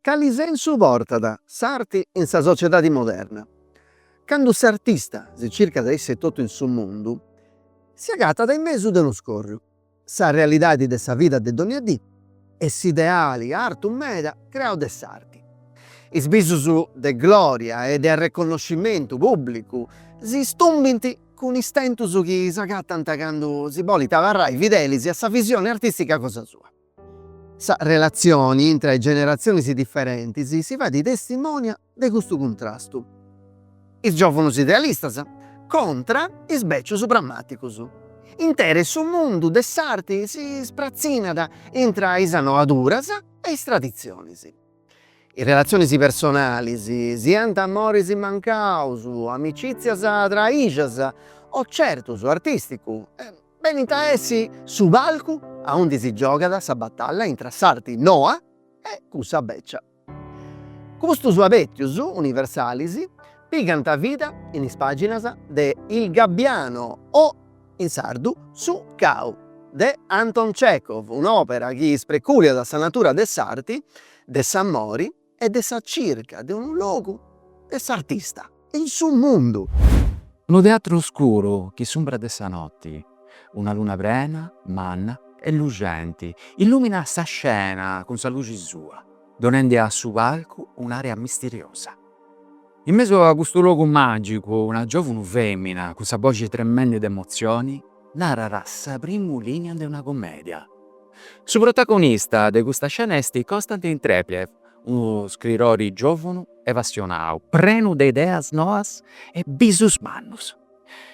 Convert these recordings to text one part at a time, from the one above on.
cali sensu portat s'arti in sa sociedade moderna. Cando s'artista si circat de isse totu in su mundu, si agatat in mesu de unu scorriu, sa realidade de sa vida de donniedì e s'ideali artu meda creadu de s'arti. Is bisus de gloria e de riconoscimentu pubblicu si stumbint cun istentus chi s'agattant cando si polit abarrai fidelis a sa visione artistica cosa sua. Sa relazione intra le generazioni differentis si fait testimonia de custu contrastu. Is giovunus idealistas contra is beccius prammaticus. Intere su mundu de s'arti si sprazzinat intra is annoaduras e is tradizionis. I relazionis personalis siant amoris mancaus, amicizias traïjas o certus artisticu, benint a essi su palcu a unde si giogat sa battaglia intra s'arti noa e cussa beccia. Custus abettius universalis pigant vida in is paginas de Il Gabbiano o in sardu Su Cau de Anton Chekhov, un'opera chi ispreculiat sa natura de s'arti, de s'amori e de sa circa de unu logu de s'artista in su mundu. Unu teatru oscuru chi s'umbra de sa notti, una luna brena, manna e lucenti, illumina sa scena con sa luce sua, donende a su palcu un'area misteriosa. In mezzo a questo luogo magico, una giovane femmina con sa voce tremenda d'emozioni narrerà sa prima linea di una commedia. Su protagonista di questa scena è Konstantin Trepiev, uno scrittore giovane e passionato, pieno di idee nuove e bisus mannus,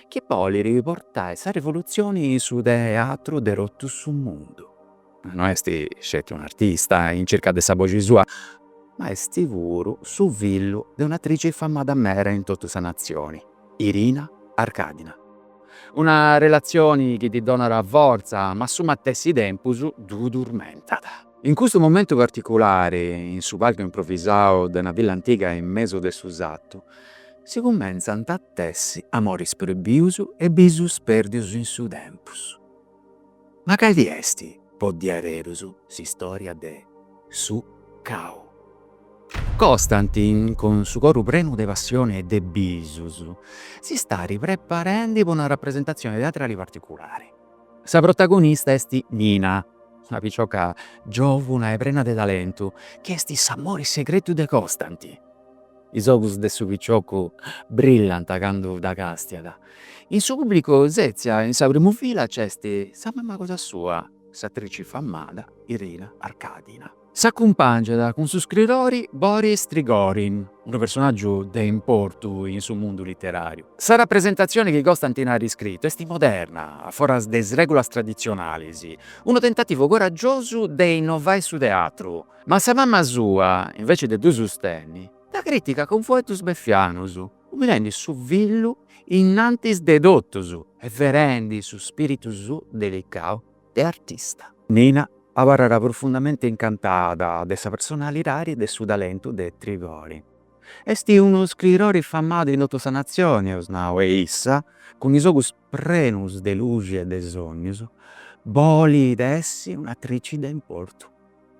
che vuole riportare sa rivoluzione su teatro de rotto sul mondo. Non è scelto un artista in cerca di sa voce sua, ma è pure su figlio di un'attrice famata mera in tutta sa nazione, Irina Arkadina. Una relazione che ti dona forza, ma su stessi tempus du turmentata. In questo momento particolare, in su palco improvvisato di una villa antica in mezzo del susatto, si cominciano a tessi amoris proibius e bisus perdius in su tempus. Ma che di esti, può diarerus, si storia de Su Cau. Konstantin, con su coro pieno di passione e de bisus, si sta ripreparando per una rappresentazione teatrale particolare. Sa protagonista è Nina, una piccioca giovane e piena di talento, che è s'amore segreto de Konstantin. I occhi de su picciocco brillano quando da castiada. In suo pubblico sezia, in sa prima fila, c'è sa mamma cosa sua, s'attrice famata Irina Arkadina. S'accompagna con su scrittore Boris Trigorin, un personaggio de importo in suo mondo letterario. Sa rappresentazione che Konstantin ha riscritto è moderna, foras des regulas tradizionalis, uno tentativo coraggioso de innovare su teatro, ma sa mamma sua, invece de due sostenni, la critica con fuetus beffianus, umilendo su villu innantis de dottus e verendi su spiritus delicao de artista. Nina era profondamente incantata de sa personalità e del suo talento de Trigorin. Esti uno scrittore famato in tutta sa nazione, osnau, e issa, con i occhi prenus de luce e de sognos, voli essi un'attrice de importo.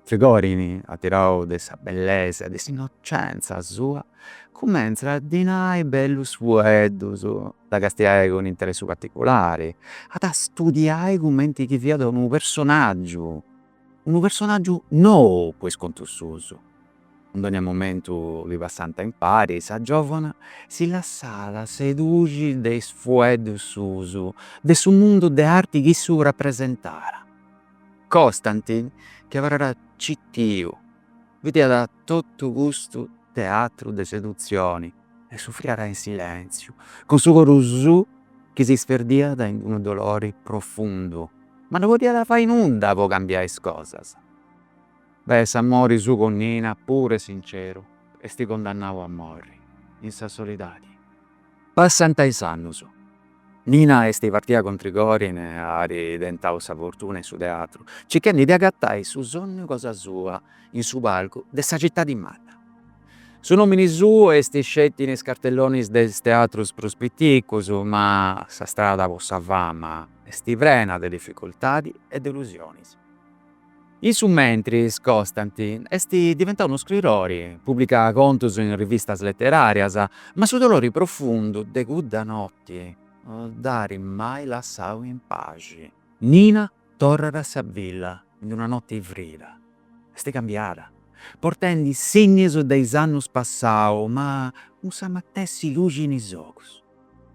Trigorin, attirato de sa bellezza e de s'innocenza sua, comincia a dinare bellus fueddus, da castiare con interessi particolari, ad a studiare commenti che via da un personaggio nuovo, pues contussoso. In ogni momento li passanta in pari, sa giovane si lasciava sedurre dei fueddus susu, de su mondo de arti che su rappresentara. Konstantin, che era cittiu, vedeva tutto gusto teatro de seduzioni e soffriva in silenzio, con suo coro su che si sperdia da un dolore profondo, ma non poteva fare nulla per cambiare le cose. Beh, s'amore su con Nina, pure sincero, e sti condannavo a morire, in sa solitudine. Passano i anni. Nina esti partita con Trigorin e ha ridentato sa fortuna in su teatro, cercando di agattare su sogno cosa sua in su palco de sa città di Madda. Su nomini suo esti scetti nei cartelloni del teatro prospitticus, ma sa strada po sa fama esti prena de difficoltà e delusioni. In su mentris, Costantin, esti diventato uno scritori, pubblica contus in rivistas letterarias, ma su dolori profundu de gudda notti, dari mai lassau in pace. Nina torrat a villa in una notte ivrida. Esti cambiada, portendi segnes de is annus passau, ma un sa mattessi luci in is ocus.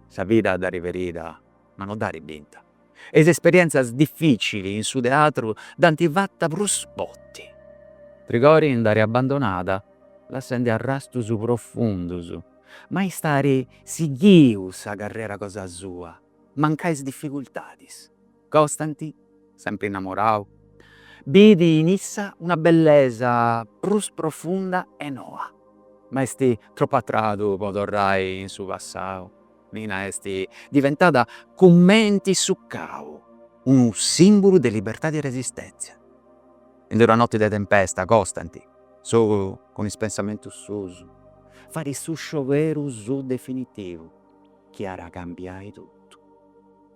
Sa vida dari verida, ma non dari binta. Es esperienzias difficili in su teatru danti vatta prus botti. Trigori in dari abbandonada, lassendi arrastus profundus, ma stare sighiu sa carrera cosa sua, mancais difficultadis. Costanti, sempre innamorau, vidi in issa una bellesa prus profunda e noa. Ma esti troppo attradu po torrai in su passau. Nina esti diventata commenti su cau, un simbolo di libertà e resistenza. In una notte di tempesta, Costanti, su con il pensamento susu, fare su scioveru su definitivo, chiara cambiai tutto.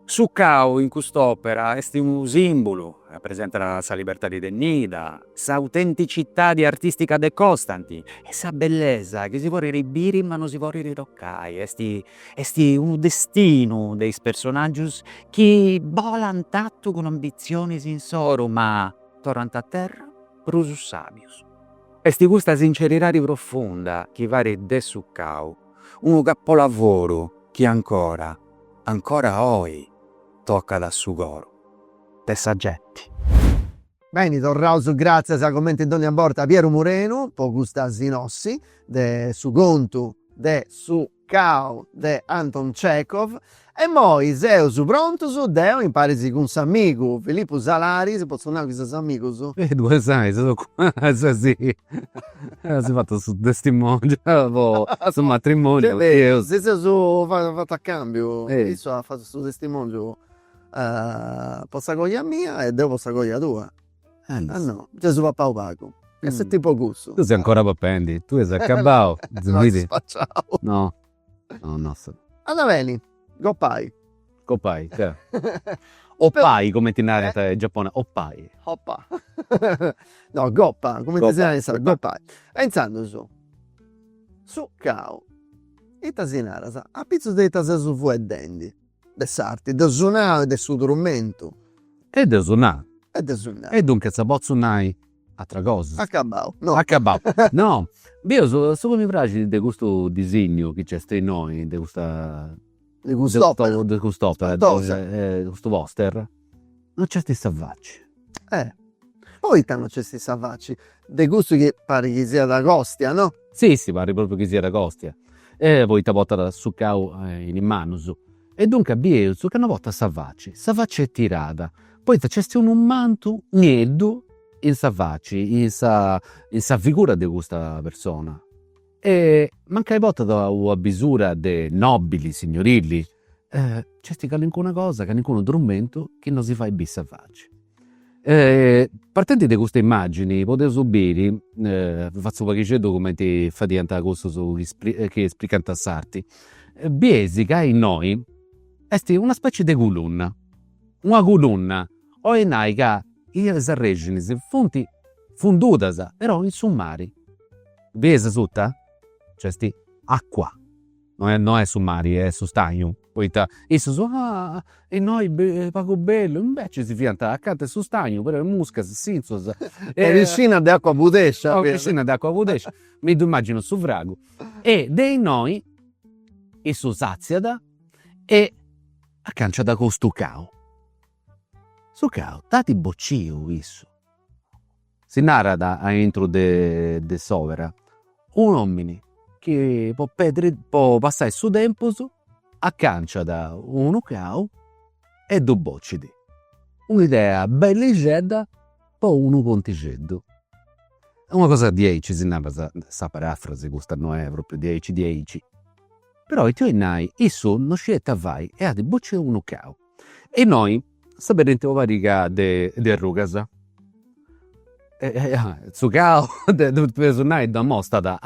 Su cau in quest'opera esti un simbolo, rappresenta la libertà di Nida, sa autenticità di artistica de Costanti e sa bellezza che si vuole ribiri ma non si vuole riroccai. Esti un destino dei personaggi che volan tatto con ambizioni sinsoru ma tornant a terra prusus sabius. Esti questa sincerità profonda che vari de su cau, un capolavoro che ancora oi tocca da su coro, de saggetti. Bene, torraus grazie a commenti Donnia Borta Piero Mureno, po gusta sinossi, de su contu, de su cau, de Anton Chekhov, e moi seus prontus, deo in parisi con s'amigu, Filippo Salari, si possono andare con s'amigus? Due sai, sono qua, sì. Si fatto su testimonio, su matrimonio. Se su fatto a cambio, adesso ha fatto su testimonio, posso cogliere a mia e devo posso cogliere a tua. Ah no, Gesù va pago. E se tipo gusto. Tu sei ancora papendi, tu sei accabato. No, spacciao. No. Allora bene, goppai. Copai, che? Oppai, come ti narra in Giappone, oppai. Hoppa. No, goppa, come ti narra goppai. Pensando su cau. E tasinara, a pizzo di tasa su fuedendi. De sarti, de suonare, de su strumento. E de suonare. E dunque, se posso unare altra cosa. Accabau. No. Accabau. No, io so mi piace di questo disegno che c'è in noi, di questa... Di quest'opera. Di quest'opera, questo poster. Non c'è sti savacci. Poi non c'è sti savacci. De gusto che pare che sia da Costia, no? Sì, pare proprio che sia da Costia. E poi ti porta su cau in mano su. E dunque abbiamo che una volta savacci è tirata. Poi c'è un manto nieddu in savacci, in sa figura di questa persona. E manca volta da una bisura de nobili, signorilli, c'è una cosa, che un strumento che non si fa i bissavacci. Partendo da queste immagini, potete subire, faccio qualche documenti fa diventare questo che spiegano a sarti, biesi che in noi è una specie di colonna. Una colonna, o in noi che i sarregini si fundutas, però in summari. Biesi tutta? Cioè sti acqua, non è su mari, è su stagno. Poi isso e noi pago bello, invece si fianta accanto su stagno, però muscas, sinzos. E vicina di acqua budescia. Vicina di acqua budescia, mi immagino su vrago. E dei noi, isso saziada, e accancia da costo cao. Su cao, dati boccio isso. Si narra da entro de sovera, un uomini che può passare su tempo accancia da uno cau e due boccidi. Un'idea bella e gedda, poi uno pontigeddo. È una cosa 10, si narra sa parafrasi, questa non è proprio 10. Però i tuoi nai, isso non scelta vai e ha di bocce uno cau. E noi sapete varica de rugasa. Su cau, de personaggi da mostra da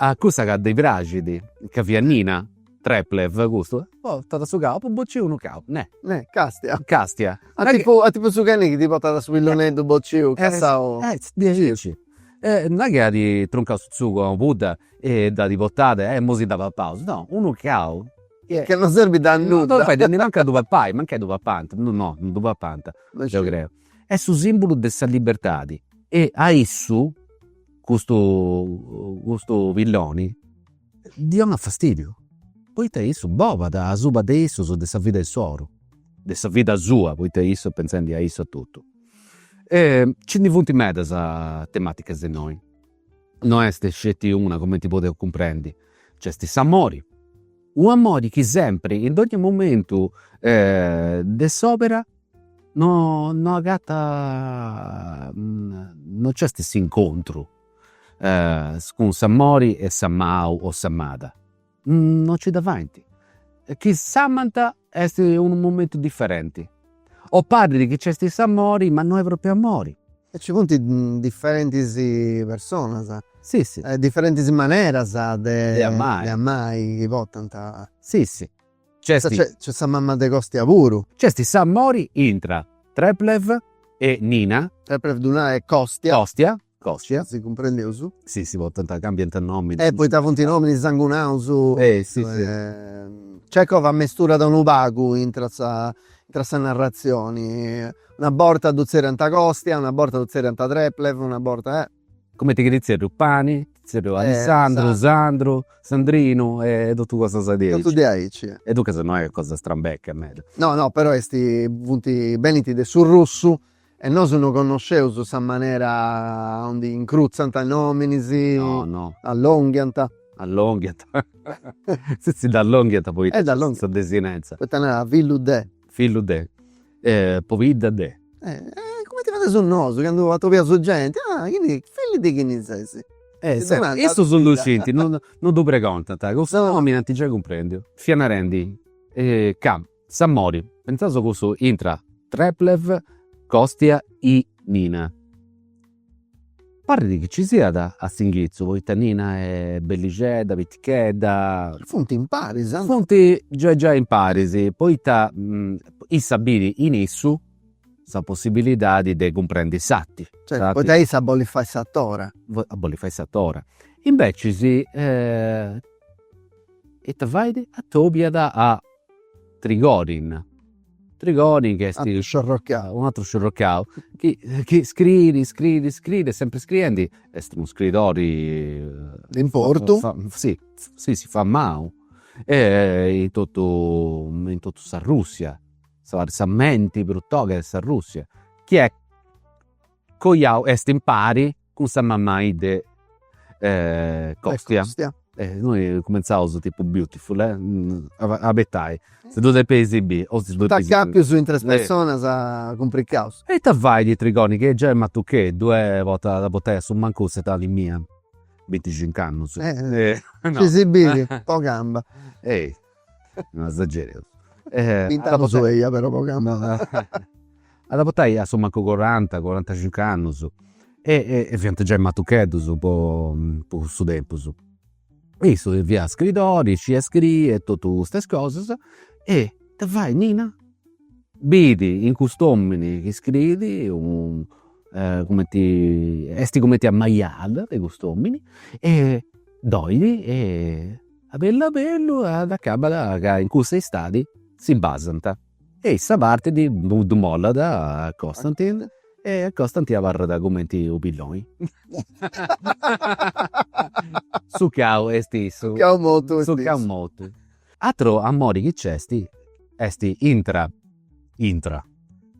a cosa che ha dei bracidi, che viannina, Treplev, gusto. Porta su cao, poi bocci uno cao. Ne, Castia. castia. A tipo su cani che ti porta da su Villonetto Bocciu, cassao. Dici. Non è che ha di tronca su sugo a Buddha e da di bottare, mo si dava pausa. No, uno cao. Che non serve da Non nulla. fai neanche dove pai, ma anche dove panta. No, non dove panta. Io credo. È su simbolo della libertà. E a esso, questo villoni, dia un fastidio. Poi te isso bova da suba de isso su dessa vita del suoro. Dessa vita sua, poi te isso pensando a isso tutto. Ci ne vuoti medas a tematiche di noi. Non è scetti una come ti potete comprendi. C'è sti amori. Un amore che sempre, in ogni momento de sopra, non agatta, non c'è questo incontro con Samori e Samau o Samada. Non c'è davanti. Chi Samanta è un momento differente. O parli che c'è questi amori, ma non è proprio amori. E ci punti differenti persone, sa. Sì, sì. Differenti maneras De amai. de amai che votano. Sì, sì. C'è C'è mamma de costi a puru. questi amori intra Treplev e Nina, Per Dunà e Costia. Costia. Si comprende su. Sì, si può tantare, cambiano nomi. E poi ta fonti nomi di Sangunausu. Sì. Chekhov ha mestura da un ubagu in tra narrazioni. Una borta d'uzzere Costia, una borta d'uzzere Treplev, una borta. Come ti dice Ruppani, Alessandro, esatto. Sandro, Sandrino e tutto cosa sa dire. Tutto di aici. E tu che se no è cosa strambecca a me. No, però questi punti beniti de sul russu e non sono conoscevo su sa maniera onde incruzzanta i nomini, No, allunghianta. allunghiata. Se si dà allunghiata poi Da allunghiata. questa desinenza. Questa è una villu de. Figlio de, povida de. Come ti fate sul naso che andavo a trovare su gente? Quindi figli di chi ne sei? Questo sono lucenti, non tu preconta, questo No. nome non ti già comprendi. Fianarendi, Cam, Samori, pensato questo intra Treplev, Costia e Nina. Pare di che ci sia a Singhizzo, poi Nina è Belligeda, Vitcheda, Fonti impari, santo. fonti già in Parisi, poi i sabini in esso la possibilità di comprendere i satti. Cioè, poi te sa bolli fai sattora. A bolli fai sattora. Invece si e te vai a Tobiada a Trigorin che è Sciorrocchiao. un altro sciorrocchiao che scrive sempre scrivendo è uno scrittore L'importo. sì si fa mau e in tutto sa Russia sa menti bruttoghe sa Russia chi è coiau est in pari con sa mamma de Costia. Noi cominciamo tipo beautiful a bettai se tu dei paesi B o se tu dei Tacca più su in tre persone a complicaus. e te vai di Trigoni che già ma tu che 2 volte la bottiglia su manco se tali mia 25 anni Ci si biri, po' gamba. non esagero Pintano su ella però po' gamba. alla bottiglia su manco 40-45 anni e viante già matuchedo su po' su tempo su e su via scrittori ci scrive e tutte queste cose e te vai Nina vedi in customini che scrivi come ti ammaiale dei customini e dogli e a bello ad accabala che in cui sei stati si basanta e sa parte di molla da Costantin e Costantin avarra da commenti ubilloni su cao esti su Cao molto. su cao molto altro amori che c'esti esti intra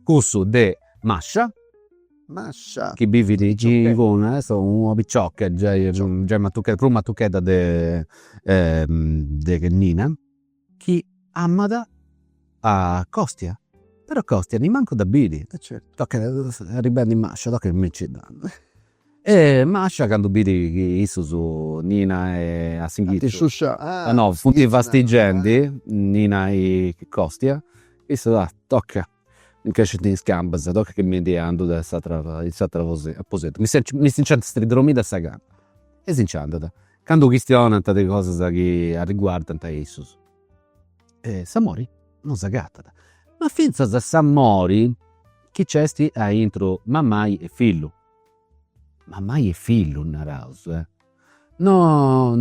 cussu de Mascia Mascia. che vivi di Givona sono un bicciocca già prima tu cheda de Nina chi amada a Costia però Costia ne manco da bidi Certo. tocca ribendi Mascia tocca mi ci danno e Mascia quando bidi isso su Nina e a Ti Singhizzo sciuscia. no funti vastigendi Nina e Costia isso tocca che ci in scamba tocca che mi diando da satra apposito mi sincero stridromi da saga e sincero quando questione tante cose che riguardano isso Samori non s'agattata. Ma finza da Samori, chi c'esti a intro mammai e fillu. Mammai e fillu, naraus, No,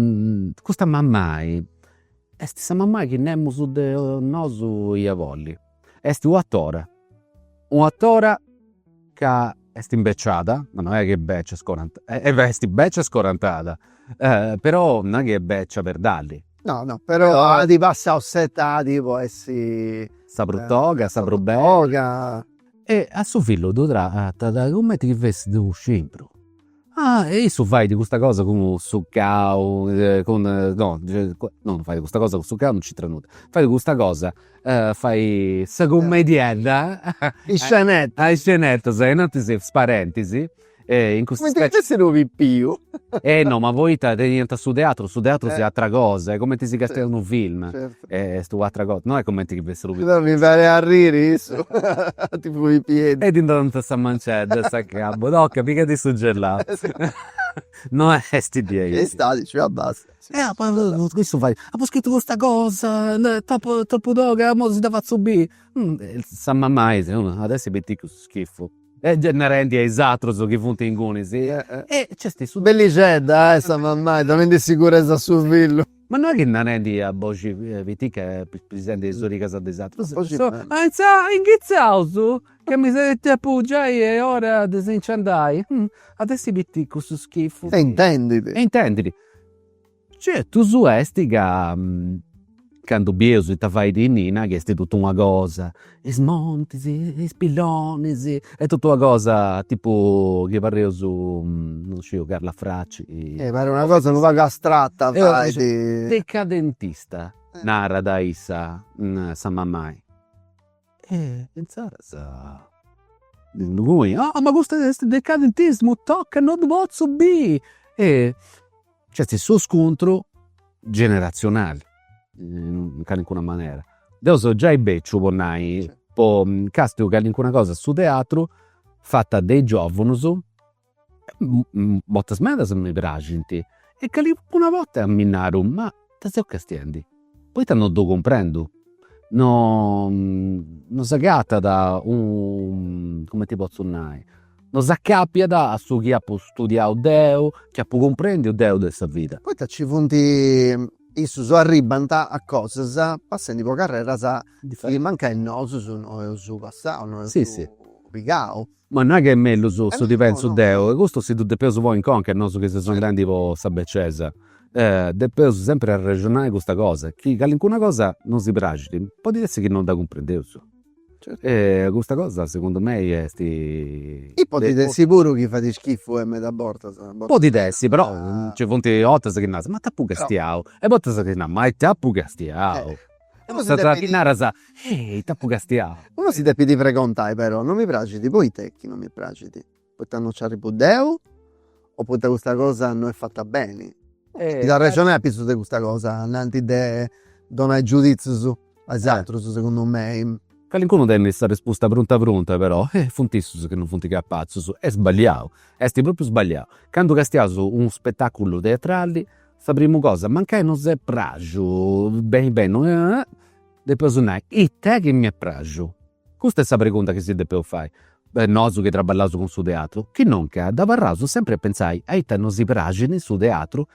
questa mammai, esti sa mammai che nemus de nosu ia volli. Esti un'attora che esti imbecciata, ma non è che beccia scorantata, esti beccia scorantata, però non è che è beccia per darli. No, però di passa ossetta, tipo, essi... Sabruttoga, sabrubè. Sabruttoga. E a suo figlio dovrà come ti vesti do scimpro. E isso fai di questa cosa con succao, non fai di questa cosa con succao, non ci tranuta. Fai di questa cosa, fai sa commedietta. I scenetto. I scenetto, sai, non ti sei parentesi. In questa Come ti vesti lo più? No, ma voi niente su teatro si è altra cosa, è come ti si casta un film, Certo. stu altra cosa, non è come ti vesti lo No, mi pare a rire, isso. Tipo i piedi. e dentro non sta mancetta, sta cabo, no, capi di suggellato. Non è sti dieci. E sta, dici, basta. Ma questo fai, ho scritto questa cosa, troppo doga, mo si dava a subire. Sa mamma, adesso metti che schifo. E ne rendi a esatro che funti in guni, sì. E c'è sti su. Bellicetta, sta mamma, non di sicurezza sul fillo. Ma non è che non rendi a Boci Vitica presente di sua casa desatro. In che causa? Che mi siete appoggiai e ora disincendai. Adesso metti questo schifo. E intenditi. E intenditi. Cioè, tu su estica, quando bieso ti fai di Nina, che è tutta una cosa, e smontisi, e spillonisi, è tutta una cosa tipo che parlo su, non so, Carla Fracci. Pare una cosa non va astratta, fai di... Decadentista, narra da Issa, sa mammai. Pensare sa... Lui, ma questo decadentismo tocca, non devo subire. E c'è il suo scontro generazionale, in alcuna maniera. Io so già i beccio, ponnai, poi castio che alcuna cosa su teatro, fatta dei giovani, molte smette mi piacciono, e che una volta a minare, ma ti sei castiendi. Poi ti non lo comprendo. Non si agatta da un, come ti posso dire, non si accappia da su chi ha studiato Deo, chi ha compreso Deo della sua vita. Poi ci funti isso so arribanta a cose, passando po' carriera sa che manca il noso su passato, no? Sì, su sì. pigao. Ma non è che è meglio su no, diverso no. Deo, e questo si deve peso voi in conca, non so che se sono grandi po' sabeccesa. Deve peso sempre a ragionare questa cosa, che alcuna cosa non si piace, può dirsi che non da comprendere. Certo. Questa cosa secondo me è sti... E poi ti sicuro che fa di schifo e me da borta. Un po' di dessi, però c'è fonte 8 che nasa, ma tappu castiao. E poi che na, ma è tappu castiao. Uno si Sta deve tra narasa, tappu castiao. uno si deve di frequentare però, non mi piace di poi i tecchi, non mi piace di. Poi ti hanno Deo, oppure questa cosa non è fatta bene. Ti dà ragione a penso di questa cosa, nanti de dona giudizio su esatto, secondo me. Qualcuno deve essere risposta pronta però, funtissus che non funti capazzo, è sbagliato, è proprio sbagliato. Quando castiamo un spettacolo teatrale, la prima cosa, manca non è pragio, bene, non è, de personaggi, e te che mi è pragio. Questa è la pregunta che si deve fare. Nosu che traballato con su teatro, che non che da varraso sempre pensai, a te non si prage nel suo teatro,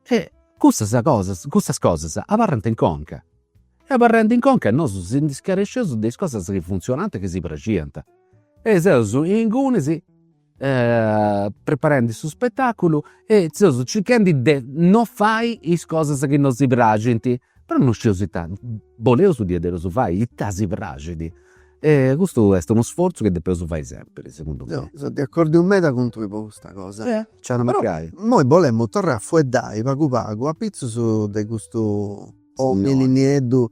e queste cose, avarrante in conca. E parrendo in conca, noi si indiscaresce su delle cose che funzionano e che si presentano. E siamo in Gunesi, preparando il suo spettacolo, e siamo cercando di non fare le cose che non si presentano. Però non ci tanto. Volevo su dire su fare, i tasi presenti. E questo è uno sforzo che deve fare sempre, secondo me. Sono di accordo un meta con tu per questa cosa. C'è una macchia. Noi volemmo tornare a fueddare, pagu, a pizzo su di questo... O Milineddu,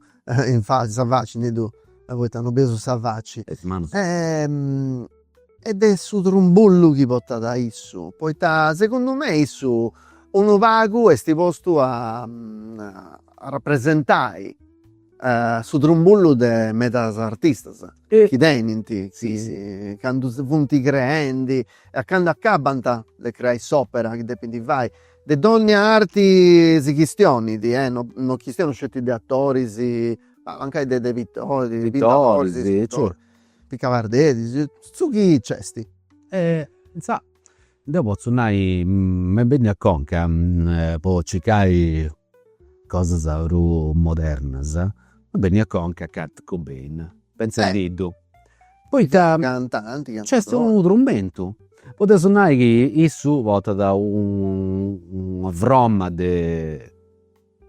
infatti, Savacci, Nedu, voi hanno preso Savacci. Ed è su trumbullo che porta da isso. Poi secondo me isso uno vago e sti posto a rappresentare su trumbullo de metas artistas. Chi tenenti, sì. Quando funti creandi, quando accabanta le crei s'opera che dipende vai. De donne arti si chistioni, non chistiano scelti di attori, anche de Vittori, Vittori, sì, cioè. Picavardesi, su chi c'esti? Sa, dopo tornai me bene a Conca, poi cercai cose più moderne, me bene a Conca Kurt Cobain, pensa a Diddo. Poi Cantanti, c'è un strumento. Potete suonare che isso volta da una vromma di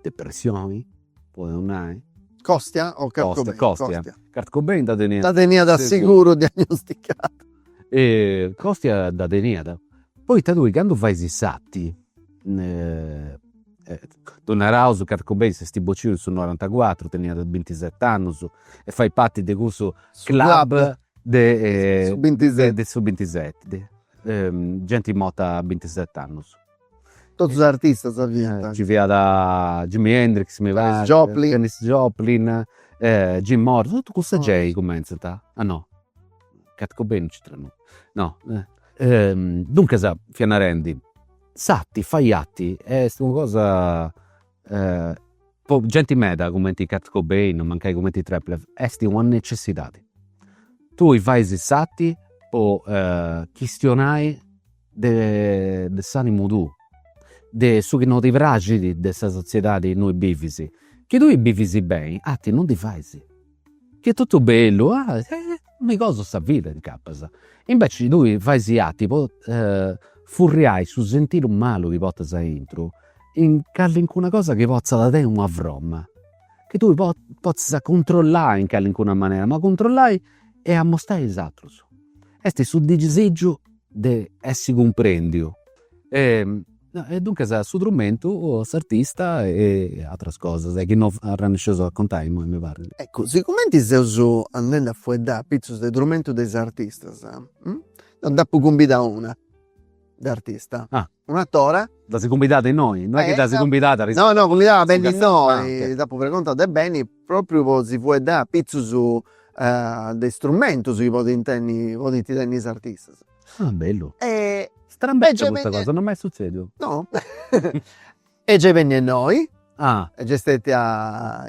depressioni, può suonare? Costia o Kurt Cobain? Costia. Kurt Cobain da tenere. Da tenia da sicuro diagnosticato. E Costia da tenere. Poi te lui quando fai i satti, tornerà su Kurt Cobain se sti boccini su 94, tenia 27 anni e fai parte di questo club su 27. su 27. Gente morta a 27 anni. Tutti gli artisti sapete. Ci via da Jimi Hendrix, mi va, Janis Joplin, Jim Morrison, tutto questo Jay comincia. Ah no, Kurt Cobain ci tranno. No, dunque sa, Fianarendi, satti, fai atti, è una cosa, gente meda come ti Kurt Cobain, mancai come ti Treplev, è una necessità. Tu fai i satti, o questionai de s'animo tu, de su che non ti piace di questa società di noi bivisi, che tu bivisi bene, ti non ti fai, che è tutto bello, una cosa sta vita in capasa. Invece tu fai atti, furriai su sentire un malo che porta dentro, in una cosa che possa da te una vromma, che tu possa controllare in qualche maniera, ma controllare e a mostrare esatto. Este sul desiderio di essere comprendido. E dunque su strumento, l'artista e altre cose che non hanno sceso a contare, mi pare. Ecco, siccome ti sei usato andando a fuori pizzo di strumento degli artisti, non da convidare una d'artista. Un attore. Da si convidata in noi, non è che da si convidata. No, convidata bene in noi. Dopo per conto dei beni, proprio si può dare pizzo su dei strumenti sui voti interni gli artisti. Ah, bello. E strambeccia questa cosa, non è mai successo. No. E già venne a noi. E già stati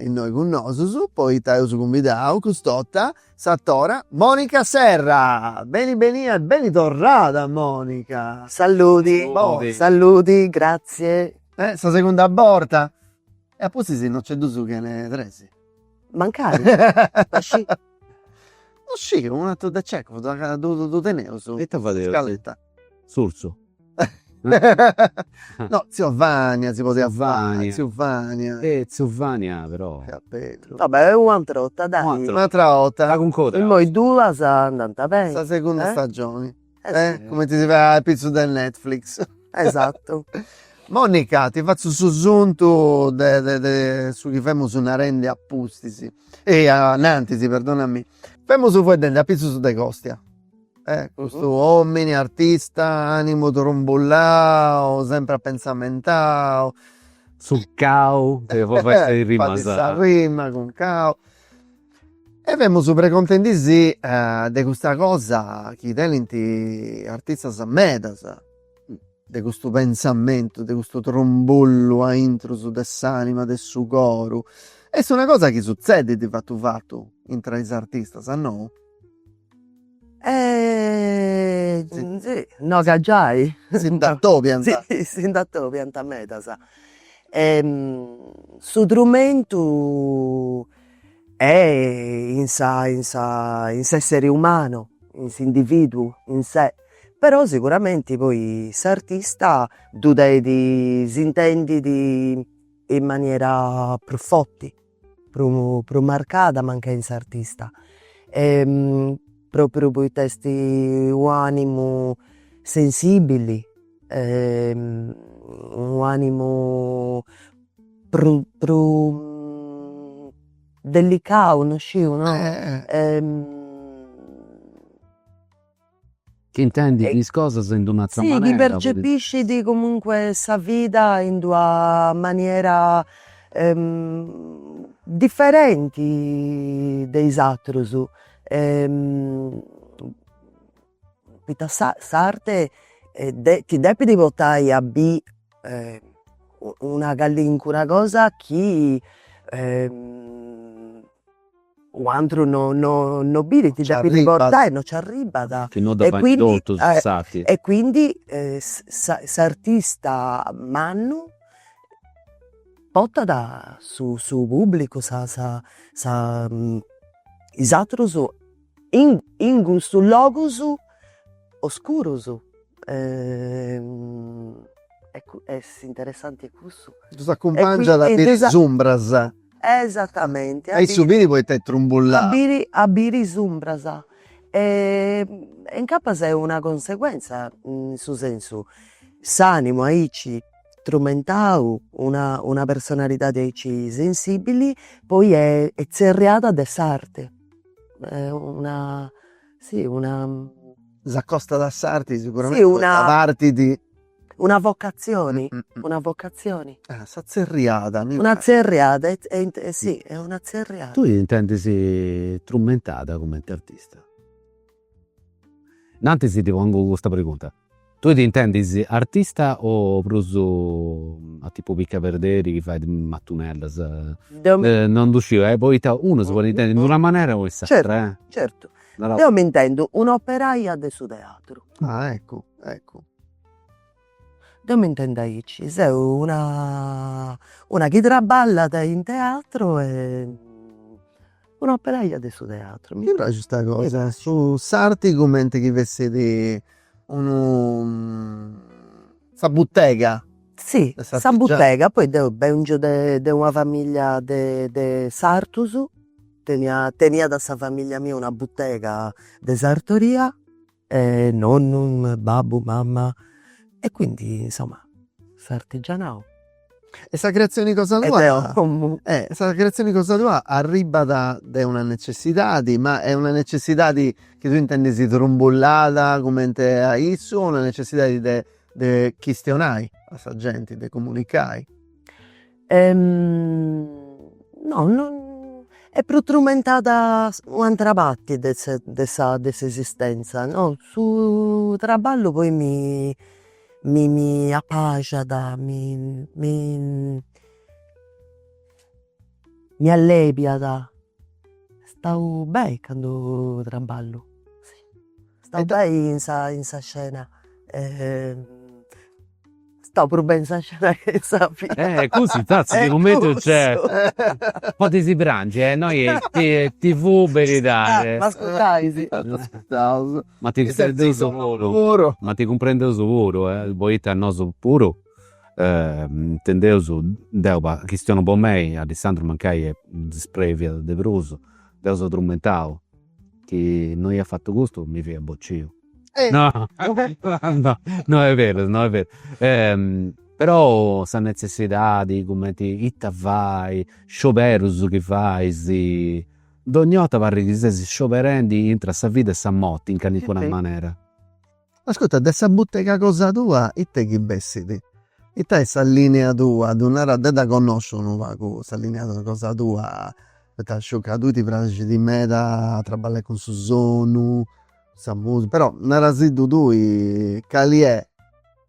in noi con noi, poi ti ho convidato, custotta, Sattora, Monica Serra. Beni tornata, Monica. Saluti, saluti, grazie. Sta seconda borta. E a posto se non c'è dusu che ne tresi. Mancare? Ma sì. Non sì, un altro da cieco, do tenere su scaletta. Surso. No, zio Vania si poteva fare. Zio Vania. Zio Vania però. Vabbè, è un'altra volta, dai. Un'altra volta. La concoda. E noi due sta andando bene. Sta seconda stagione. Sì. Come ti si fa il pizzo del Netflix. Esatto. Monica, ti faccio su sunto su chi famo su una rende a Pustisi. Nantisi, perdonami. Famo su fuori a pizzo su de Costia. Questo uomini, artista, animo trombollao, sempre a pensamentao. Sul cao, e poi fai il rima con cao. E abbiamo super contenti di questa cosa che i talenti artisti medas, di questo pensamento, di questo trombollo a intro su dell'anima, del suo coro. E è una cosa che succede di fatto in tra i artisti, no? Sì, no, che già si datto pianta. Sì, si datto pianta metasa. Su strumento è in sé essere umano, in sé individuo, in sé. Però sicuramente poi s'artista tu devi si intendi in maniera più forte, più marcata, ma anche in s'artista. Proprio poi testi un animo sensibili, un animo più delicato, non so, no? Che intendi di cose in un'altra maniera? Sì, che percepisci di comunque sa vita in una maniera differente dei altri. S'arte ti devi portare a una cosa che o altro non biri, ti Ci da arriba. riportare, non ci arriva da. Che non da E quindi, bandotto, sati. e quindi s'artista mannu porta su pubblico is atros in questo locus oscurus. È interessante questo. Tu s'accompagna da E bere desa- zumbras. Esattamente. Hai subito poi te trumbullà. A biri zumbrasa. E in capas è una conseguenza, in su senso, s'animo aici strumentau, una personalità aici sensibili, poi è zerriata da s'arte. È sì, S'accosta da sarti sicuramente. Sì, una- da parti di. una vocazione, Mm, mm, mm. una vocazione. S'azzerriata. Una zerriata, sì, è una zerriata. Tu intendisi strumentata come artista? Nanti si ti pongo questa pregunta. Tu ti intendisi artista o proso a tipo picca perderi che fai di mattunellas? Non usciva, poi uno si può intendere in una maniera o in Certo. l'altra, Certo, eh? io mi intendo un'operaia del suo teatro. Ecco. Io mi intendo aici, sei una chi traballa in teatro e un'operaia del suo teatro. Mi piace questa cosa. Su sarti commenti che vesse di sa bottega. Sì, Esatto, sa bottega, poi vengo da una famiglia de sartus, tenia da questa famiglia mia una bottega di sartoria, nonno, babbo, mamma, e quindi insomma, sartigianao. E sa creazione cosa Ed tua? è Sta creazione cosa tua arriva da una necessità, ma è una necessità che tu intendi si trombollata come te a isso, o una necessità di questionare a sta gente, di comunicare? No, non, è più strumentata un'altra parte dessa esistenza, no? Su traballo poi mi appagia, mi allevia da. Stavo bene quando traballo. Sì. Stavo bene in sa scena. Stavo pure bene in sa scena che sapi. Così, tazzi, di momento c'è un po' di branci, noi TV verità. Ma ascoltai, Ma ti comprende il lavoro, ma ti comprende il lavoro, poi a noso puro, intendevo che stiano un po' me, Alessandro mancai è sprevia de bruso, devo so tormentavo, che non gli ha fatto gusto, mi via boccio. No, no, è vero, no, è vero. Però sa necessità di come ti itta vai, scioperus che fai, si dognota parli di se scioperendi entra sa vita e sa motti in canicuna maniera. Ascolta, adesso bottega cosa tua, e te che bessiti? E te sta linea tua, donare da conoscono va questa linea cosa tua, ti sciocca tu ti piace di me da traballare con Susonu, sa musica, però nella situ tu cali è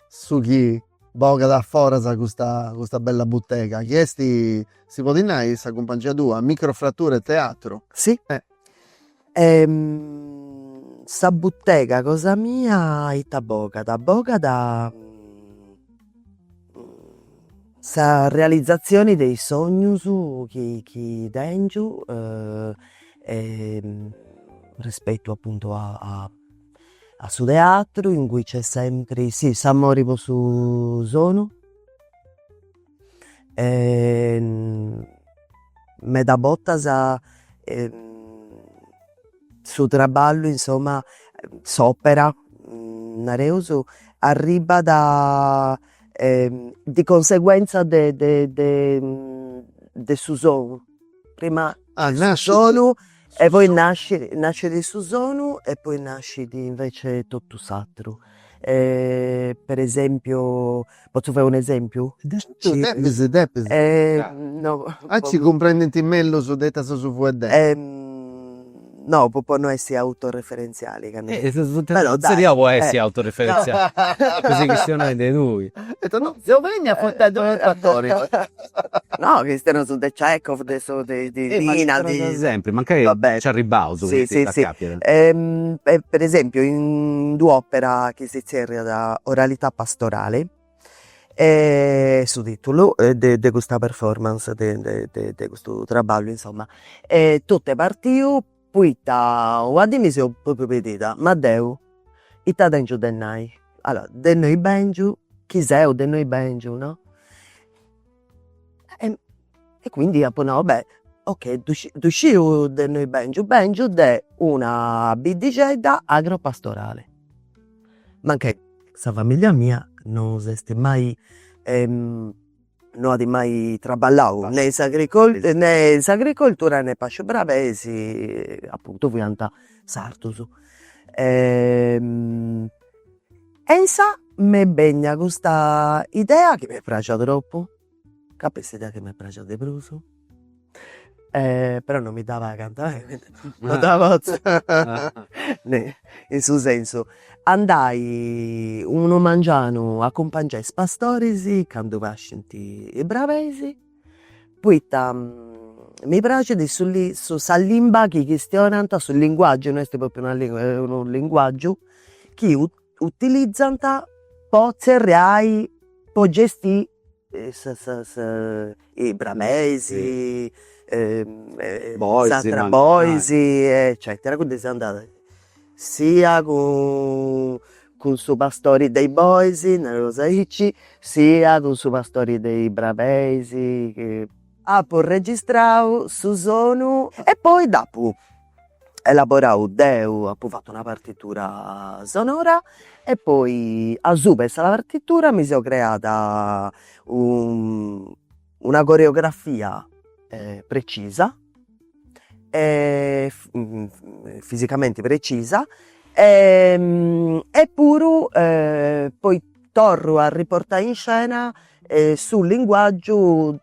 su chi boga da fuori sa questa bella bottega, chiesti si può dire questa compagnia tua, microfratture teatro. Sì. Sta bottega cosa mia ita boga da sa realizzazione dei sogni chi dengiu rispetto appunto a su teatro in cui c'è sempre sì s'amorivo su sono me da botta su traballo insomma s'opera nareuso arriva da di conseguenza de su sono prima Nasce sono e poi nasce di Susonu e poi nasce di invece Tottusatru. Per esempio, posso fare un esempio? Depesi. No, Ci comprendi in mello su detta su fuede. no, possono essere autoreferenziali. Che ne- Però dai, seria essere autoreferenziale. Così questione di lui. Ho detto, no, Giovanni ha fatto un attore. No, che stiano su The Chekhov, di Ma Nina, ci sono sempre, magari Vabbè. c'è il ribauso Sì, sì, sì. Per esempio, in due opere che si da Oralità pastorale, su titolo di questa performance, di questo traballo, insomma, tutte partite, poi mi sono proprio vedita, ma Deu, ita dentro de noi. Allora, de noi bengiu, chi sei o de noi bengiu, no? E quindi, no, vabbè, ok, dusciu de noi bengiu de una bidigedda agropastorale. Ma anche questa famiglia mia non esiste mai, non ha mai traballato né s'agricoltura né pascio bravesi, appunto, pianta sartusu. Ensa me begna questa idea che mi piace troppo, questa idea che mi piace di bruso, però non mi dava a cantare, quindi non dava in suo senso. Andai uno mangiano a accompagnare pastorisi, quando va a sentire i bravesi, poi mi piace di su limba che questionano sul linguaggio, non è proprio una lingua, è un linguaggio che utilizzano per cercare, per gestire i bramesi, boisi, eccetera. Quindi si è andata sia con su pastori dei boisi, nello Saici, sia con su pastori dei bramesi, che ha registrato su sono e poi dopo elaborato Deu, ha fatto una partitura sonora e poi a subes la partitura mi sono creata una coreografia precisa, fisicamente precisa, e pure poi torno a riportare in scena sul linguaggio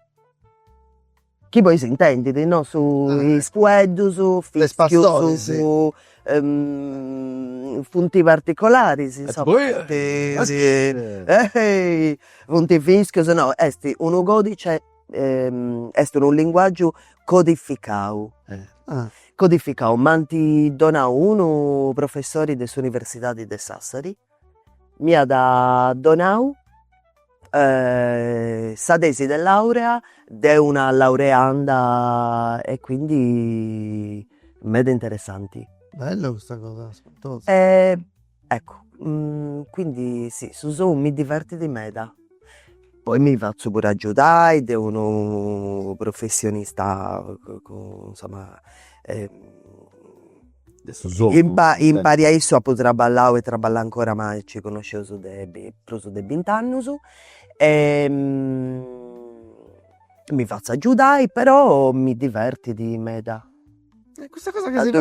chi poi si intende, no? Sui spueddu, su fischio, su punti particolari, insomma. Punti fischio, no, è un codice, è un linguaggio codificato. Codificato, manti dona uno professori dell'Università di Sassari, mi ha da donau sa tesi di laurea di una laureanda e quindi mede interessanti. Bello questa cosa, spattosa. Ecco, quindi sì, su Zoom mi diverti di meda. Poi mi faccio pure aiutare di uno professionista, insomma, impari a isso a poter traballare e traballare ancora, ma ci conoscevo su de 20 anni. Mi faccio aiutare, però mi diverti di meda. Questa cosa che si fa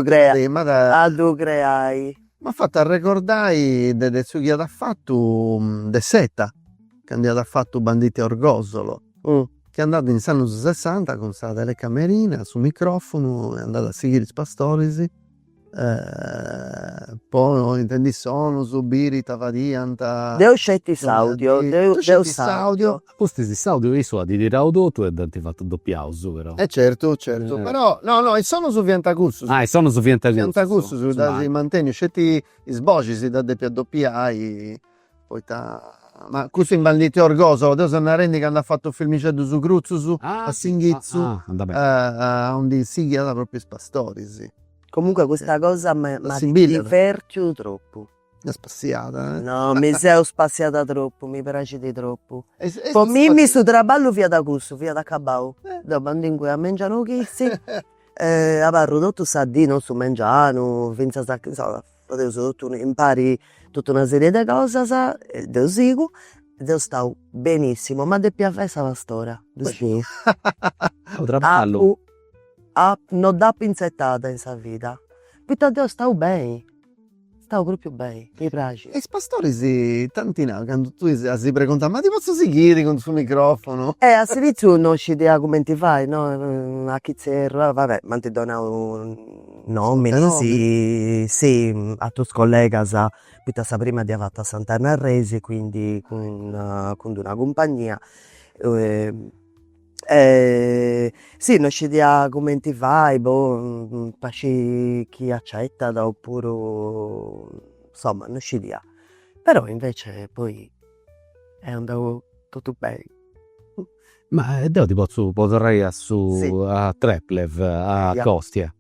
a tu creai. mi ha fatto ricordare del suo che ha fatto de Setta, che è andato a fatto Banditi a Orgosolo, che è andato in anni 60 con questa telecamerina su microfono, è andato a seguire i pastorisi. Poi intendi sono su birita varianta Deu scetti audio, deu audio. Questi audio io so di dire audio tu e ti fatto doppiauso però. Certo, però no, e sono su Viantacurso. E sono su Viantacurso su da si mantiene scetti i sboci si dà più doppiai poi ma questo in Banditi Orgosolo, adesso è una rendi che hanno fatto il filmicetto su Cruzzu a Singhizzu, onde si chiama proprio Spastori, sì. Comunque questa cosa mi diverto troppo. È spaziata, No, mi sono spaziata troppo, mi piace di troppo. Con me sto traballo via da questo, via da Cabao. Dopo in cui mangiano chissì, avrò tutto sadino su mangiano, finza insomma, adesso tu impari tutta una serie di cose, devo seguo, devo stare benissimo, ma di più festa la storia. Sì. Traballo. Non dà pinzettata in sa vita. Poi devo stare bene. stavo proprio bene, mi piace. E pastori si tantina, quando tu si pregunta, ma ti posso seguire con il suo microfono? All'inizio non ci idea come ti fai, no? A chi serve, vabbè, ma ti dona un nome, sì, a tutti colleghi, sa prima di aver a Sant'Anna Resi, quindi con una compagnia. Sì, non ci idea come ti fai, boh, pasci chi accetta, oppure, insomma, non ci idea. Però invece poi è andato tutto bene. Ma io ti potrei Sì. a Treplev, a Yeah. Kostia.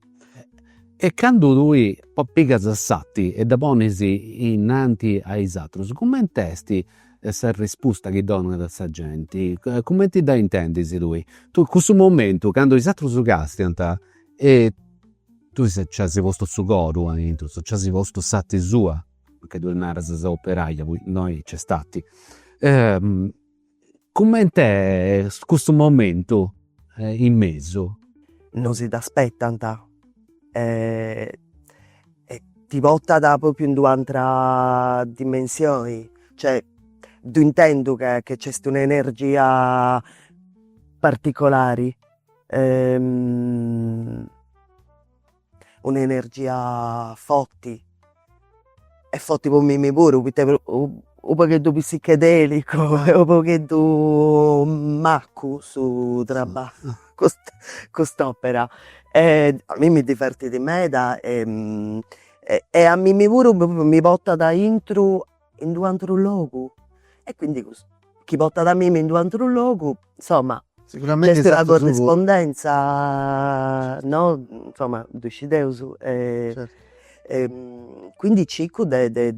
E quando lui picca sassatti e da ponesi innanti ai satrus, come testi essa risposta che donano da sta gente? Come ti da intendisi lui? Tu, in questo momento, quando i satrus castianta, e tu ci hai posto su goru, ci hai posto satti sua, perché tu naras sa operaia, noi c'è stati. Come te questo momento in mezzo? Non si aspetta, ti porta da proprio in un'altra dimensione, cioè tu intendo che c'è un'energia particolare, un'energia forte, e forte per me pure, un pochetto psichedelico, un pochetto macco su traballo, quest'opera. A me mi diverte di meda e a me mi porta da intro in un altro luogo, e quindi chi porta da me in un altro luogo, insomma, Sicuramente c'è la esatto, corrispondenza, no? Insomma, Deus, certo. quindi cerco di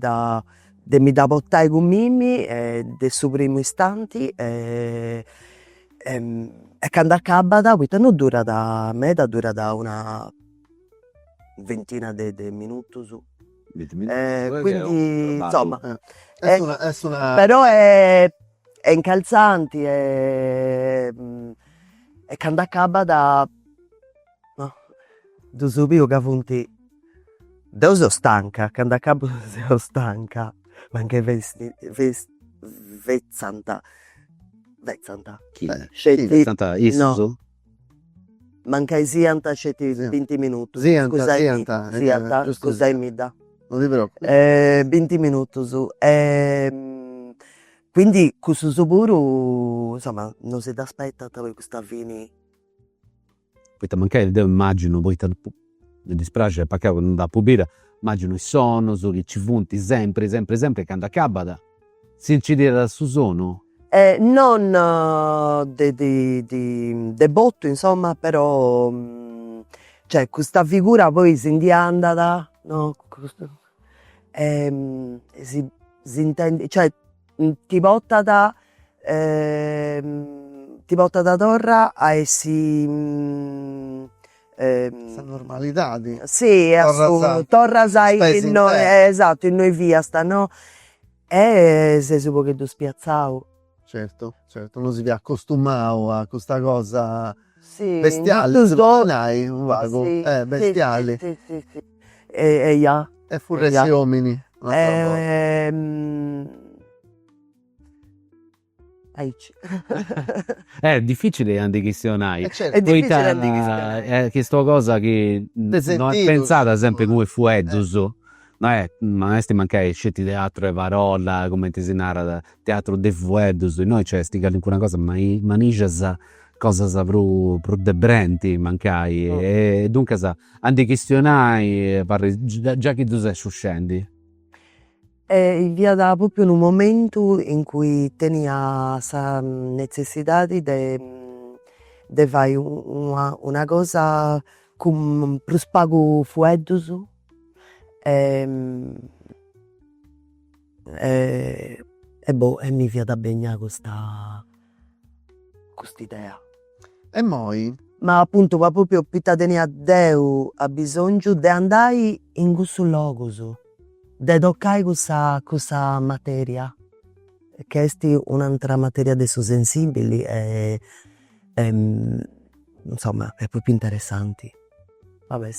mi da portare con Mimmi del suo primo istante, e quando accaba non dura da me, dura da una ventina di minuti su. Quindi insomma, È una... però è incalzante, e quando accaba no, tu subito che funti, devo sono stanca, quando accabo sono stanca, ma anche vezzanta, scetti, Tanta no, Isus? manca sianta scetti Sì. 20 minuti, Sianta, scusami, sianta, giusto, scusami da. non ti preoccupare. 20 minuti su. Quindi questo sicuro, insomma, non si aspetta per questa fine. Poi mancare io immagino, poi mi dispiace perché non da pubblica, immagino i sonos che ci funti sempre, quando accaba si incide da su sono. Non de botto, insomma, però cioè questa figura poi si indianda, no? Si intende, cioè ti porta da torra a essi Questa normalità di... sì, torra sai spesi in te. esatto, in noi via sta, no? E sei un po' spiazzato. Certo, non si vi accostumato a questa cosa Sì, bestiale, un vago, sì, bestiali. sì. E ja. E furresi uomini. È difficile andare questionare. Certo. È difficile andare questa cosa che non è sentito, pensata sempre come insomma. fuedus. Ma ti mancare scetti teatro e parola, come ti si narra teatro de fuedus. Noi c'è sti una cosa, ma manigia cosa pro debrenti mancai. E dunque andi questionai, già che tu sei scendi. Via da proprio in un momento in cui tenia la necessità di fare una cosa con più spago fuedus, e mi via da bene questa idea. E moi? Ma appunto va proprio pitta tenia Deu ha bisogno di andare in questo luogo, di toccare questa materia, che è un'altra materia adesso sensibile e insomma è proprio interessante. Vabbè,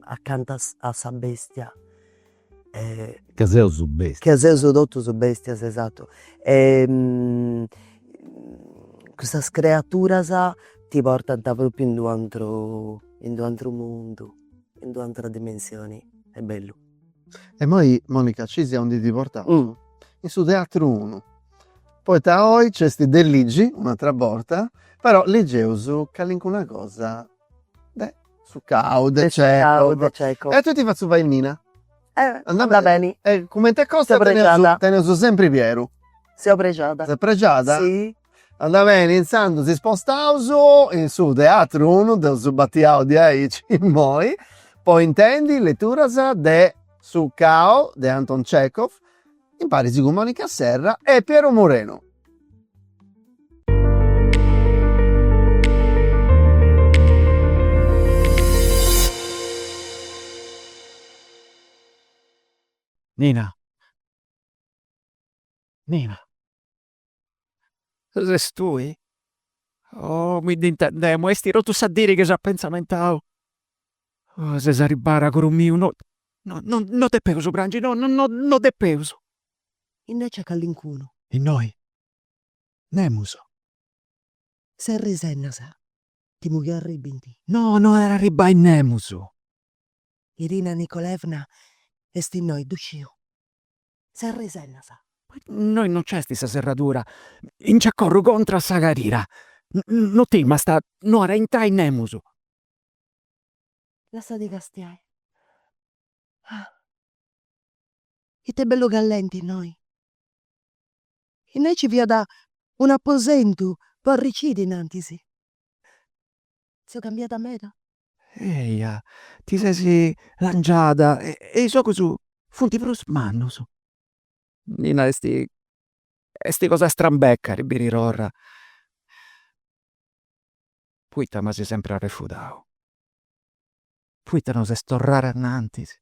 accanto a sta bestia Caseo su bestia. che seu totu su bestias, esatto. Custas creaturas ti portant propriu in d'u atru mundu, in d'u atra dimensioni. È bellu. E moi, Monica, ci siamo di portato in su Teatro 1. Poi da oggi c'è sti De Ligi, un'altra volta, però leggeus una cosa su Caude, Ciao, Cecco. Cecco. E tu ti faccio vai in Mina. Anda bene. E come te costa Sei pregiata. tenesu sempre Pieru. Sei pregiata. Sei pregiata? Sì. Anda bene, iniziando si spostauso in su Teatro 1, del su Battiao di Aici in Moi. Poi intendi letturas de su Cao, de Anton Chekhov, in Parisi con Monica Serra e Piero Moreno. Nina. Nina. Sei tu? Oh, mi intendemo, e sti rotus a dire che già pensamentao. Oh, se s'arribara con mio, no te peuso, Brangi, no te peuso. Invece callincuno. E noi? Nemuso. Se risennasa. Ti mughi arribinti. No era arriba in Nemuso. Irina Nikolaevna esti noi d'usciu. Se risennasa. Noi non c'è sta serratura. In c'accorro contra sa carira. No ti, ma sta, no era in ta in Nemuso. Lascia di castiai. E te bello gallenti noi. E noi ci via da un apposento porricidi in antisi. Si è cambiata meta? Eia, ti sei lanciata e so cosù, funti pros mannuso. Nina, esti cosa strambecca, ribiri rorra. Puita ma si sempre arrefudao. Puita non se storrare annantis.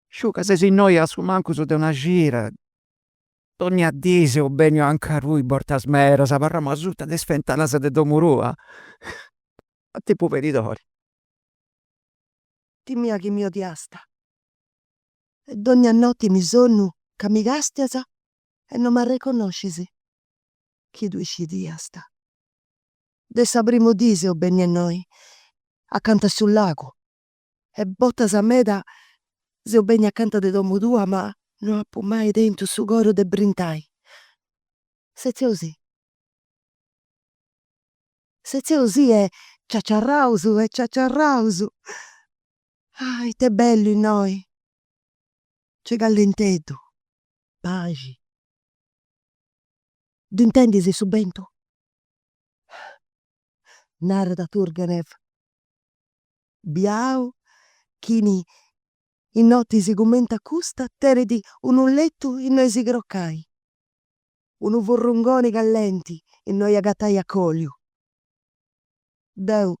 Sciuca se si noia su mancuso de una gira. Ogni addise o benio anche lui bortas mera, sa parramo asciutta de sfentanasa de domurua. A te poveridori. Ti mia che mi odiasta. E d'ogni notte mi sonnu che mi gastiasa e non mi riconoscisi. Chi due ci diasta. De saprimo dise o bene a noi. Accanto sul lago. E bottas a meda se o bene accanto de domo tua, ma non ha mai dentro su goro de brintai. Se così. Se così è ciacciarrausu e ciacciarrausu. Ai, te bello in noi. C'è gallenteto. Pagi. D'intendisi su bento? Narda Turgenev. Biau, chini, in notti si commenta custa, teredi un letto in noi si groccai. Un vorrungoni gallenti in noi agattai a colio. Deu,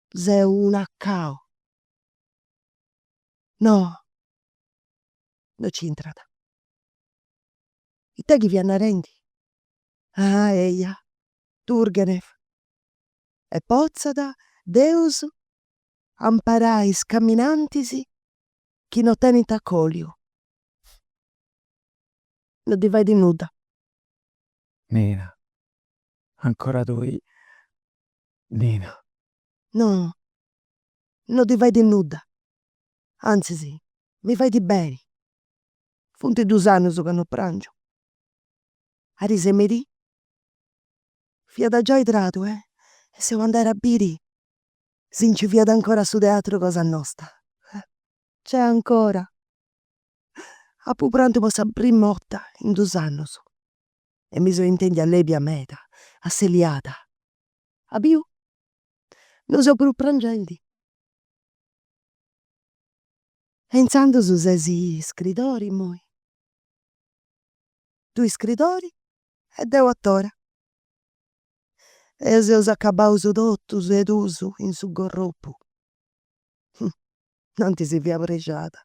zeu un accao. No, non ci entrata. I te chi vi rendi? Ah, eia, Turgenev. E pozzada, Deus, amparais camminantisi, chi non tenita a colio. Non ti vai di nuda. Nina, ancora tu. Nina. No, non ti vai di nuda. Anzi sì, mi fai di bene. Funti 2 anni che non prangio. A risemedi? Fia da già idrato, E se vuoi andare a biri, si ci fia da ancora su teatro cosa nostra. C'è ancora. A pu pranto mo s'aprì morta in 2 anni. E mi so intendi a lei a meta, asseliata. A più? Non so più prangenti. E intanto su sesi scridori, moi. 2 scridori e deu attore. E se us accabausu tottus ed usu in su gorropu. Non ti si via pregiata.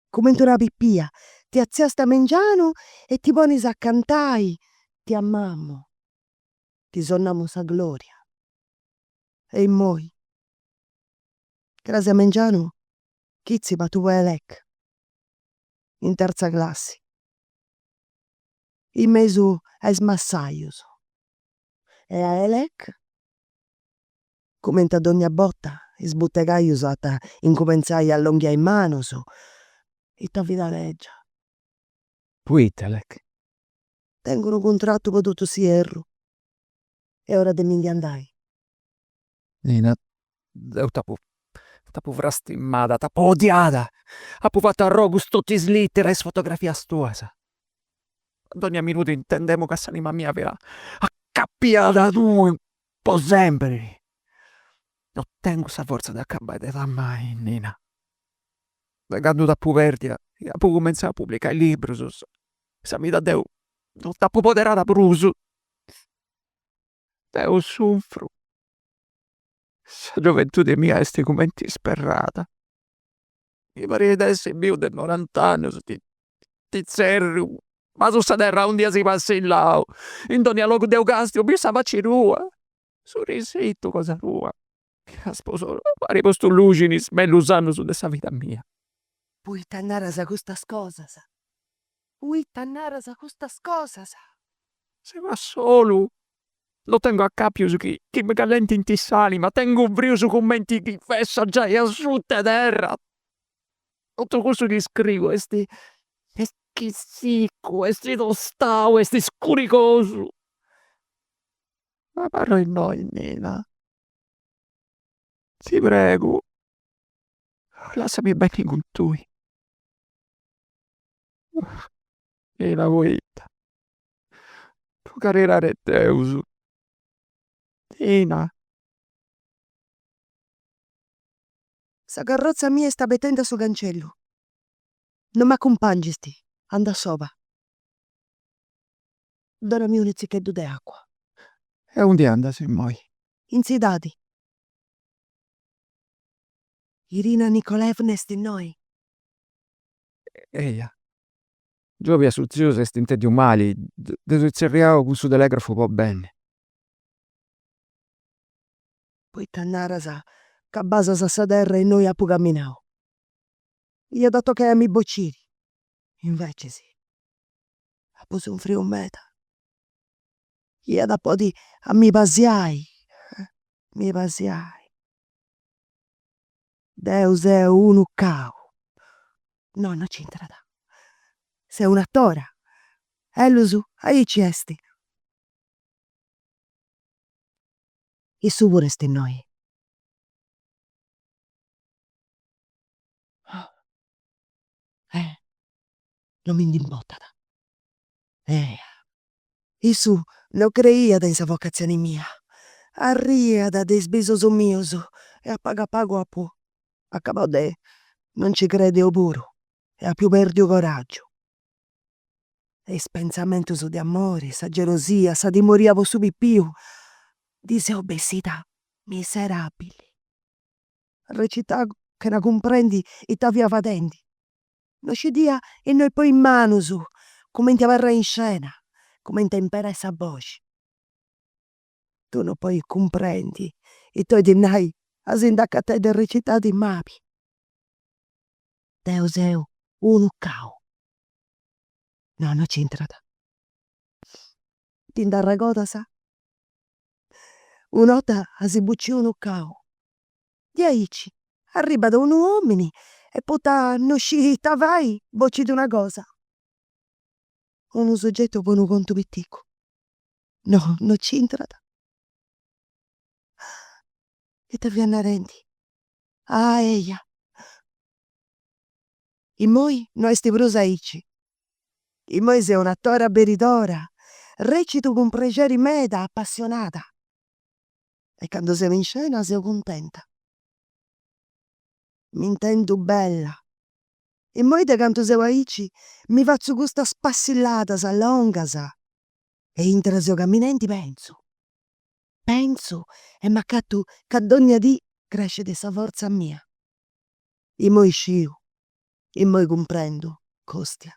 Come in una pippia, ti azziasti a mengiano e ti ponis a cantai. Ti amammo. Ti sonnamo sa gloria. E moi. Grazie a mengiano, chizzi ma tu vuoi lec. in terza classi. In mesu a is massaius. E a elec, comente a donnia botta, is buttegaius at incumenzai a longhiare in manus, ita vida leggia. Puitelec. Tengo unu contrattu po totu s'ierru. È ora de mi ndi andai. Nina, eu t'apu vrastimmada, t'apu odiada. Apu fattu arrogus tutti is litteras e fotografias tuas. Ad ogni minuto intendemo ca s'anima mia aveva accappiada a tu po sempri. Non tengo sa forza de accabai de mai, Nina. Da candu t'apu perdia, apu cumenzau a publicai librus. Sa mi da Deu non t'apu poderada prusu. Deu suffru. Sa gioventudi mia esti cumenti sperrata. Mi pariat d'essi biu de 90 annus, ti zerru. Ma su sa terra un dia si passillau. In donnia logu Deu castio, biu sa faci rua. Su risittu cosa rua. Mia sposo, pari postu lucinis, bellus annus de sa vita mia. Pui t'annaras a custas cosas. Pui t'annaras a custas cosas. Se va solu. Lo tengo a capius chi mi calenti in s'anima, tengo un vriu su commenti chi fessa già e asciutta terra. Tutto questo che scrivo, esti sicco, esti tostau, esti scuricosu. Ma parlo in noi, Nina. Ti prego. Lasciami bene con tui. E la vita. Tu carrerare Deus. Nina. Sa carrozza mia sta bettenda su cancellu. Non m'accumpanghisti, anda sova. Donami un zicchetto de acqua. E unde andasi moi? In cidadi. Irina Nikolaevna esti noi. Eia. Giovia su zio se stinte di umali, de zerriao con su telegrafo po bene. Poi t'annaras ca basas a sa terra e noi apu camminau. Io dato che a mi bocciri. Invece sì. Apu un frio meta. Io da podi a mi pasiai. Mi pasiai. Deus è unu cau. No, non c'entrada. Sei un'attora. Lusu, aici esti. E su vorresti noi. Non mi indimbottata. E su, non creiada in sa vocazione mia. Arriada de sbisoso miusu. E a paga pago a pu. Accabò de, non ci crede o puro. E a più perdi o coraggio. E is pensamentus di amore, sa gelosia, sa dimoriavo su più. Di se obesità miserabili. Recità che na comprendi e t'avia vadenti. Non ci dia e noi poi in manusu, come ti avarra in scena, come ti impara esa voce. Tu non poi comprendi e tu dinai a sindacate de recità di mapi. Deus eu, unu cau. No, non c'entrata. Ti ndarragoda sa? Un'ota a si bucci unu cau. Di aici, arriba da unu uomini e puta no sci vai, bocci di una cosa. Unu soggetto con un conto pittico. No, non c'entrata. E te viene rendi. Ah, eia. E moi no esti brusa aici. E moi sei un'attora beridora. Recito con piacere meda, appassionata. E quando siamo in scena sei contenta. Mi intendo bella. E moi da canto sei aici mi faccio questa spassillata sa longasa. E intra seo camminanti penso. Penso e m'accattu che d'ogni dì cresce de sa forza mia. E moi sciu. E moi comprendo, Costia.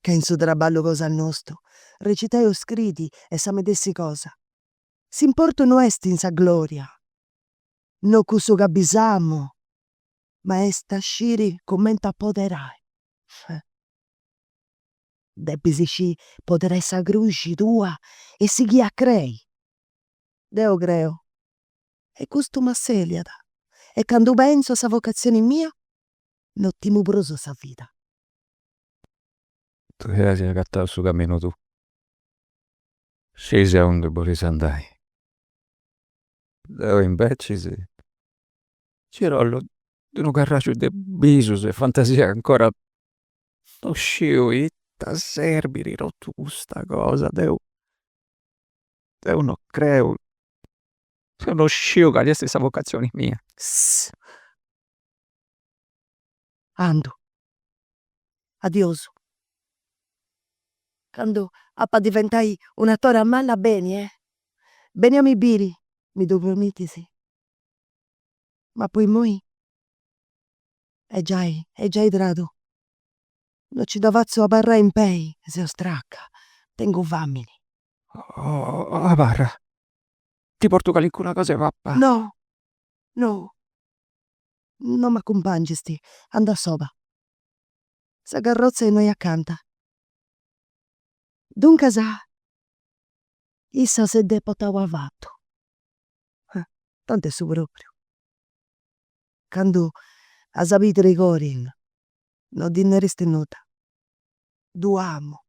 Che in su traballo cosa nostro, recitai o scriti e sa medessi cosa. S'importo no est in sa gloria, no cusso che bisamo, ma est asciri commenta apoderai. Eh, Debbisi sci potere sa cruci tua e si chi a crei. Deo creo. E custu m'asseliat. E candu penso a sa vocazione mia, non timu prus sa vita. Tu si agattau su camminu tu. Scisi a unde boris andai. Deu imbecisi. Cirollo de unu carrasciu de bisus e fantasia ca ancora non sciu ita serbiri totu custa cosa. Deu non creu. Deu non sciu cali esti sa vocazione mia. Sss, andu. Adiosu. Candu appa diventai un attore a malla beni, beni a mi biri, mi du promitisi. Ma poi moi è già idradu. Non ci davazzo a barra in pei, se stracca. Tengo famini. A barra. Ti porto calincuna cosa, pappa. No, no, non m'accumpangisti, anda soba. Sa carrozza è noi accanta. Dunca sa, issa se depotau a vattu. Tanto è su proprio. Candu a sapite ricorin, non dinneresti nuda. Du amo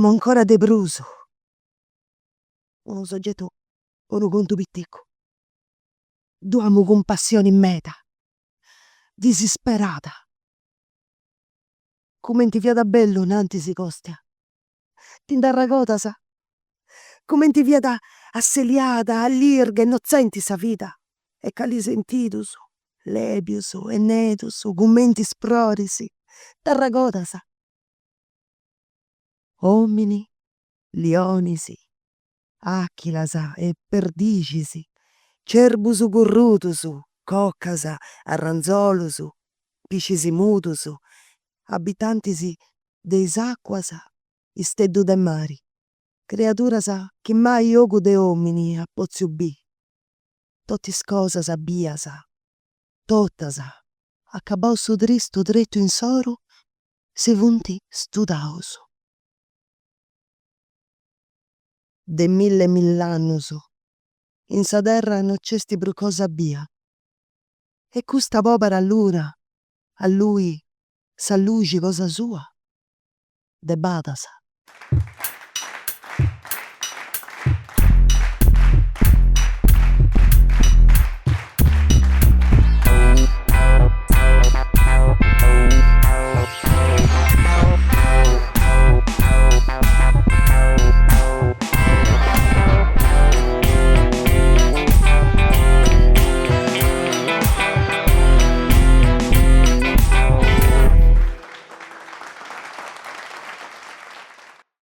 ancora de prusu. Unu soggettu, unu contu pitticcu. Du amo con passione meta, disisperata. Commenti fiada bello nanti si costia. T'indarragota sa. Commenti fiada asseliata, all'irga, innocenti sa vita. E cali sentidusu, lebiusu, e netusu, commenti sprorisi. T'arragota sa. Omini, lionisi, aquilasa e perdicisi, cerbusu currutusu, coccasa, arranzolusu, piscisi mutusu, abitantisi de is acquasa, isteddu de mari, creaturasa chi mai ogu de omini a pozziu bi. Totis cosas abbiasa, totasa, accabau su tristu drettu in soru, se vunti studausu. De mille millannusu, in sa terra non c'esti pru cosa abbia. E custa povera allura, a lui, sa luci cosa sua, de badasa.